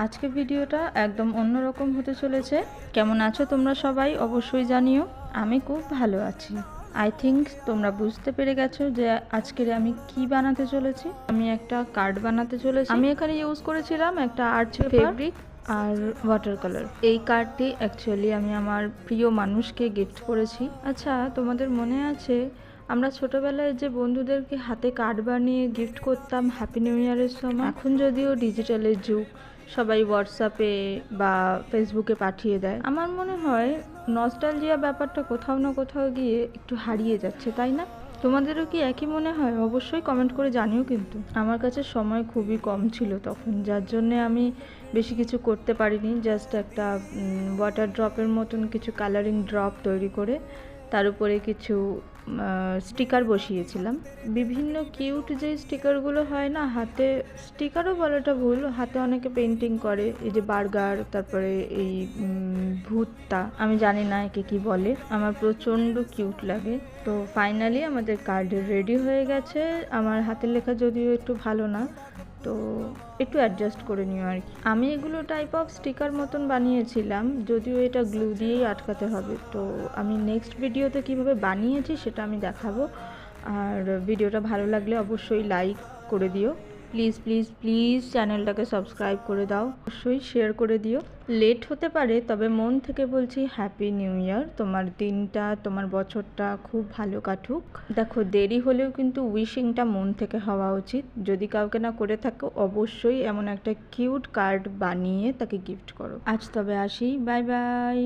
আজকে ভিডিওটা একদম অন্যরকম হতে চলেছে। কেমন আছো তোমরা সবাই অবশ্যই জানিও। আমি খুব ভালো আছি। আই থিঙ্ক তোমরা বুঝতে পেরে গেছো যে আজকের আমি কি বানাতে চলেছি। আমি একটা কার্ড বানাতে চলেছি। আমি এখানে ইউজ করেছিলাম একটা আর্ট ফেব্রিক আর ওয়াটার কালার। এই কার্ডটি অ্যাকচুয়ালি আমি আমার প্রিয় মানুষকে গিফট করেছি। আচ্ছা, তোমাদের মনে আছে আমরা ছোটবেলায় যে বন্ধুদেরকে হাতে কার্ড বানিয়ে গিফট করতাম হ্যাপি নিউ ইয়ারের সময়? এখন যদিও ডিজিটালের যুগ, সবাই হোয়াটসঅ্যাপে বা ফেসবুকে পাঠিয়ে দেয়। আমার মনে হয় নস্টালজিয়া ব্যাপারটা কোথাও না কোথাও গিয়ে একটু হারিয়ে যাচ্ছে, তাই না? তোমাদেরও কি একই মনে হয়? অবশ্যই কমেন্ট করে জানিও। কিন্তু আমার কাছে সময় খুবই কম ছিল তখন, যার জন্যে আমি বেশি কিছু করতে পারিনি। জাস্ট একটা ওয়াটার ড্রপের মতন কিছু কালারিং ড্রপ তৈরি করে তার উপরে কিছু স্টিকার বসিয়েছিলাম। বিভিন্ন কিউট যে স্টিকারগুলো হয় না, হাতে স্টিকারও বলাটা ভুল, হাতে অনেকে পেন্টিং করে, এই যে বার্গার, তারপরে এই ভূতটা, আমি জানি না একে কি বলে, আমার প্রচণ্ড কিউট লাগে। তো ফাইনালি আমাদের কার্ড রেডি হয়ে গেছে। আমার হাতের লেখা যদিও একটু ভালো না, তো একটু অ্যাডজাস্ট করে নিও আর কি। আমি এগুলো টাইপ অফ স্টিকার মতন বানিয়েছিলাম, যদিও এটা গ্লু দিয়েই আটকাতে হবে। তো আমি নেক্সট ভিডিওতে কিভাবে বানিয়েছি সেটা আমি দেখাবো। আর ভিডিওটা ভালো লাগলে অবশ্যই লাইক করে দিও। প্লিজ প্লিজ প্লিজ চ্যানেলটাকে সাবস্ক্রাইব করে দাও। অবশ্যই শেয়ার করে দিও। লেট হতে পারে, তবে মন থেকে বলছি হ্যাপি নিউ ইয়ার। তোমার দিনটা, তোমার বছরটা খুব ভালো কাটুক। দেখো, দেরি হলেও কিন্তু উইশিংটা মন থেকে হওয়া উচিত। যদি কাউকে না করে থাকো, অবশ্যই এমন একটা কিউট কার্ড বানিয়ে তাকে গিফট করো। আজ তবে আসি, বাই বাই।